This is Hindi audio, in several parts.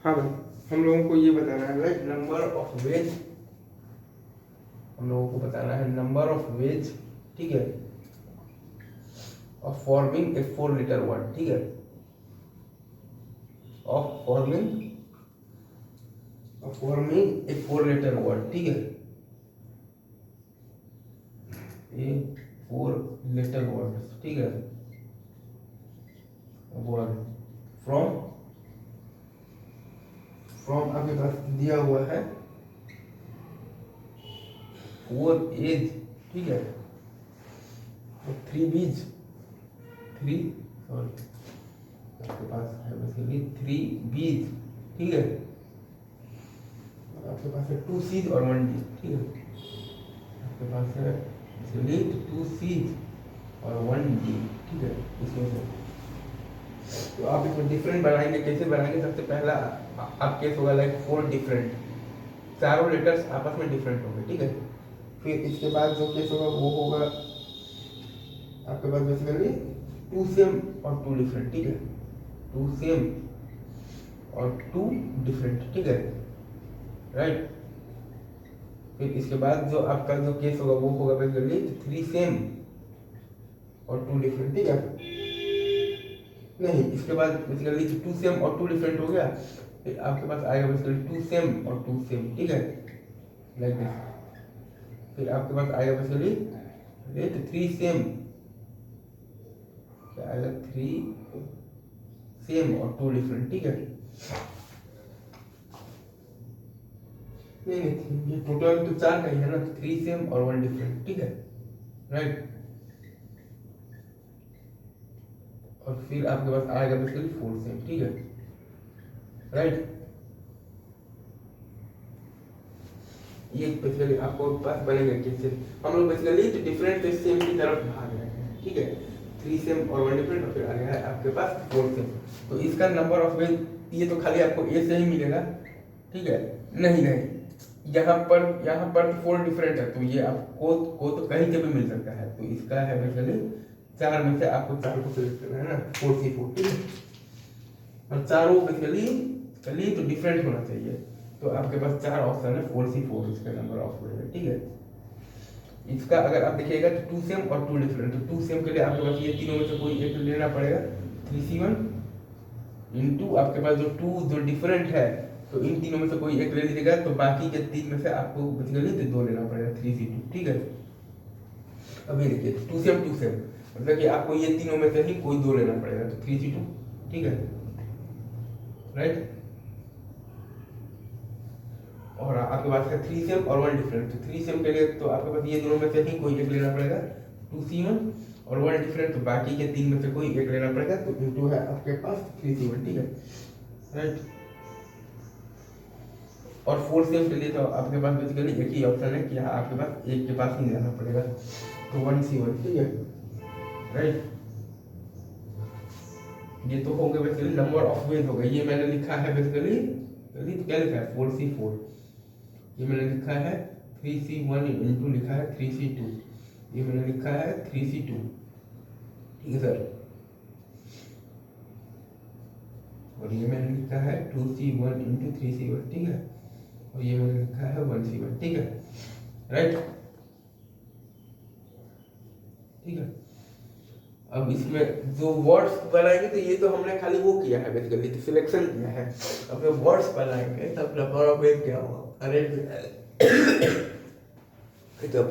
हाँ भाई, हम लोगों को ये बताना है लाइक नंबर ऑफ वेज, हम लोगों को बताना है नंबर ऑफ वेज, ठीक है, of forming a 4 letter word, ठीक है, of forming a 4 letter word, ठीक है, ए 4 लेटर वर्ड, ठीक है, वर्ड फ्रॉम आपके पास दिया हुआ है 4 एज, ठीक है, 3 बीज, 3 सॉरी आपके पास है बेसिकली 3 बीज, ठीक है, आपके पास है 2 सीज और 1 डी, ठीक है, आपके पास है बेसिकली 2 सीज और 1 डी, ठीक है, इसमें से तो आप इसमें डिफरेंट बनाएंगे, कैसे बनाएंगे? सबसे पहला आप केस होगा लाइक 4 डिफरेंट, चारों लेटर्स आपस में डिफरेंट होंगे, ठीक है, फिर इसके बाद जो केस होगा वो होगा आपके पास बेसिकली 2 सेम और 2 डिफरेंट, ठीक है, 2 सेम और 2 डिफरेंट, ठीक है, राइट। फिर इसके बाद जो आपका जो केस होगा वो होगा बेसिकली 3 सेम और 2 डिफरेंट, ठीक है, नहीं इसके बाद बेसिकली 2 सेम और 2 डिफरेंट हो गया, फिर आपके पास आएगा बेसिकली 2 सेम और 2 सेम, ठीक है, लाइक दिस, फिर आपके पास आएगा बेसिकली 3 सेम, क्या आएगा 3 सेम और 2 डिफरेंट, ठीक है, नहीं ये टोटल तो 4 का ही है ना, 3 सेम और 1 डिफरेंट, ठीक है, राइट। और फिर आपके पास आएगा बेसिकली 4 सेम, ठीक है, राइट। ये बेसिकली आपको पास बनेगा कैसे, हम लोग बेसिकली डिफरेंट से सेम की तरफ भाग रहे हैं, ठीक है, 3 सेम और 1 डिफरेंट, और फिर आ गया है आपके पास 4 सेम, तो इसका नंबर ऑफ वेज ये तो खाली आपको ए से ही मिलेगा, ठीक है, नहीं यहाँ पर 4 डिफरेंट है, तो ये आपको तो कहीं से भी मिल सकता है, तो इसका है बेसिकली 4 में से आपको 4 को सिलेक्ट करना है ना, 4C4, ठीक है, और चारों बेसिकली तो डिफरेंट होना चाहिए, तो आपके पास 4 ऑप्शन है, 4C4 इसका नंबर ऑफ वेज है, ठीक है। इसका अगर आप देखिएगा तो 2 सेम और 2 डिफरेंट, तो 2 सेम के लिए आपके पास ये तीनों में से कोई एक लेना पड़ेगा, 3C1 इंटू आपके पास जो 2 जो डिफरेंट है, तो इन तीनों में से कोई एक ले लीजिएगा, तो बाकी के 3 में से आपको बेसिकली 2 लेना पड़ेगा, 3C2, ठीक है। अब ये देखिए 2 सेम मतलब कि आपको ये तीनों में से ही कोई 2 लेना पड़ेगा, तो 3C2, ठीक है, राइट। और आपके पास है 3 सेम और 1 डिफरेंट, तो 3 सेम के लिए तो आपके पास ये दोनों में से ही कोई एक लेना पड़ेगा, 2C1 और 1 डिफरेंट, तो बाकी के 3 में से कोई एक लेना पड़ेगा, तो इंटू है आपके पास 3C1, ठीक है, राइट। और 4 सेम के लिए तो आपके पास बेसिकली एक ही ऑप्शन है कि यहाँ आपके पास एक के पास ही जाना पड़ेगा, तो 1C1, ठीक है, राइट। ये तो हो गया बेसिकली नंबर ऑफ वेज हो गए, ये मैंने लिखा है बेसिकली तो क्या लिखा है 4C4, ये मैंने लिखा है 3C1 इंटू लिखा है 3C2, ये मैंने लिखा है 3C2, ठीक है सर, और ये मैंने लिखा है 2C1 इंटू 3C1, ठीक है, और ये मैंने लिखा है 1C1, ठीक है, राइट, ठीक है। अब इसमें जो वर्ड्स बनाएंगे तो ये तो हमने खाली वो किया है बेसिकली, तो सिलेक्शन किया है, अब जो वर्ड्स बनाएंगे तब नंबर ऑफ वेज क्या होगा, अरे जब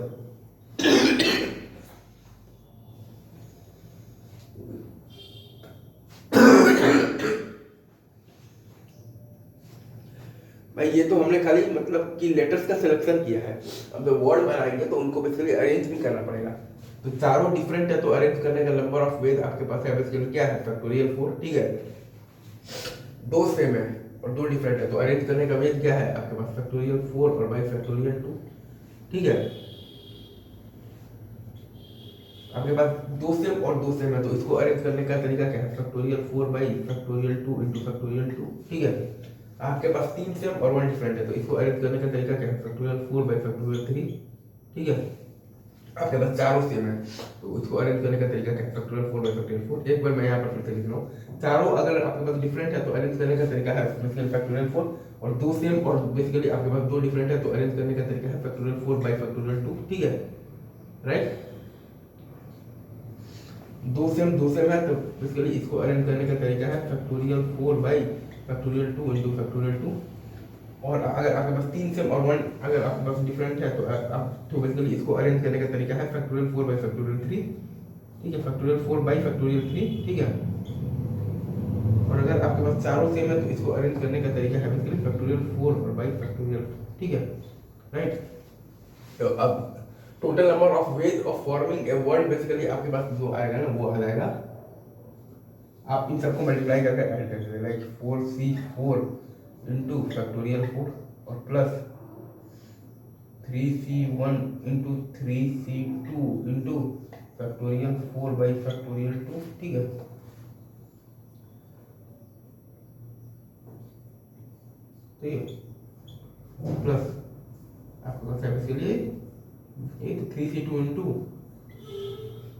भाई ये तो हमने खाली मतलब कि लेटर्स का सिलेक्शन किया है, अब जब वर्ड बनाएंगे तो उनको बेसिकली अरेंज भी करना पड़ेगा, तो चारों डिफरेंट है, तो अरेंज करने का नंबर ऑफ वेज आपके पास है बेसिकली क्या है, फैक्टोरियल 4, ठीक है, 2 सेम है और 2 डिफरेंट है, तो अरेंज करने का वेज क्या है आपके पास फैक्टोरियल 4 और बाई फैक्टोरियल 2, ठीक है, आपके पास 2 सेम और 2 सेम है, तो इसको अरेंज करने का तरीका क्या है, factorial 4 by factorial 2 into factorial 2, ठीक है। आपके पास 3 सेम और 1 डिफरेंट है, तो इसको अरेंज करने का तरीका क्या है, फैक्टोरियल 4 बाई फैक्टोरियल 3, ठीक है, आपके पास चारों सेम है, तो उसको अरेंज करने का तरीका क्या है, फैक्टोरियल 4 बाई फैक्टोरियल 4। एक बार मैं यहाँ पर फिर से लिख रहा हूँ, चारों अगर आपके पास डिफरेंट है तो अरेंज करने का तरीका है बेसिकली फैक्टोरियल 4, और दो सेम और बेसिकली आपके पास दो डिफरेंट है तो अरेंज करने का तरीका है फैक्टोरियल 4 बाई फैक्टोरियल 2। ठीक है, राइट। दो सेम है तो बेसिकली इसको अरेंज करने का तरीका है factorial 4 by factorial 2 into factorial 2। और अगर आपके पास तीन सेम और वन अगर आपके पास डिफरेंट है तो आप तो बेसिकली इसको अरेंज करने का तरीका है फैक्टोरियल 4 बाई फैक्टोरियल 3। ठीक है, फैक्टोरियल 4 बाई फैक्टोरियल 3। ठीक है, और अगर आपके पास चारों सेम है तो इसको अरेंज करने का तरीका है बेसिकली फैक्टोरियल 4 और बाई फैक्टोरियल। ठीक है, राइट। तो अब total number of ways of forming a word basically आपके पास जो आएगा ना वो आ जाएगा, आप इन सबको मल्टीप्लाई करके ऐड कर दीजिए, लाइक 4c4 इंटू फैक्टोरियल 4 और plus 3c1 into 3c2 into factorial 4 by factorial 2। ठीक है, ठीक है, प्लस आपके पास है इसके लिए 3c2 इंटू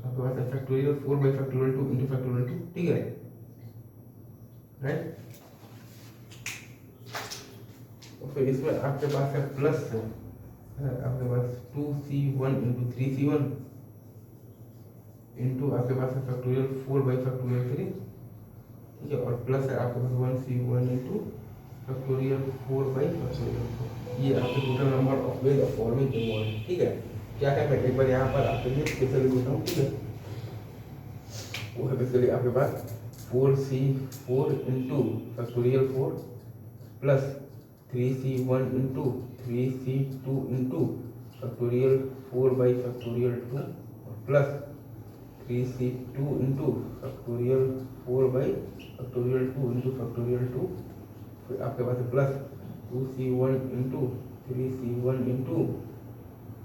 आपके पास है factorial 4 by factorial 2 into factorial 2। ठीक है, राइट। और फिर इसमें आपके पास है प्लस आपके पास 2c1 इंटू 3c1 इंटू आपके पास है फैक्टोरियल 4 बाई फैक्टोरियल 3। ठीक है, और प्लस है आपके पास 1c1 into factorial 4 by factorial 4। ये आपके total number of ways of forming a word. ठीक है, क्या है मैं एक बार यहाँ पर आपके लिए स्पेशली लिखता हूँ। ठीक है, वो है बेसिकली आपके पास 4c4 into factorial 4 plus 3c1 into 3c2 into factorial 4 by factorial 2 और plus 3c2 into factorial 4 by factorial 2 into factorial 2। फिर आपके पास है plus 2c1 into 3c1 into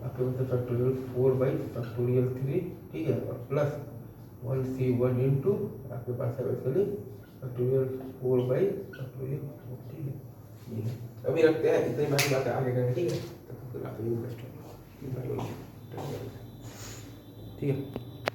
आपके पास है फैक्टोरियल 4 बाई फैक्टोरियल 3। ठीक है, और प्लस 1c1 इंटू आपके पास है बेसिकली फैक्टोरियल 4 बाई फैक्टोरियल 4। ठीक है, ये है। अभी रखते हैं, इतनी बातें आगे करेंगे। ठीक है, तब तक आप ये बेस्ट है। ठीक है।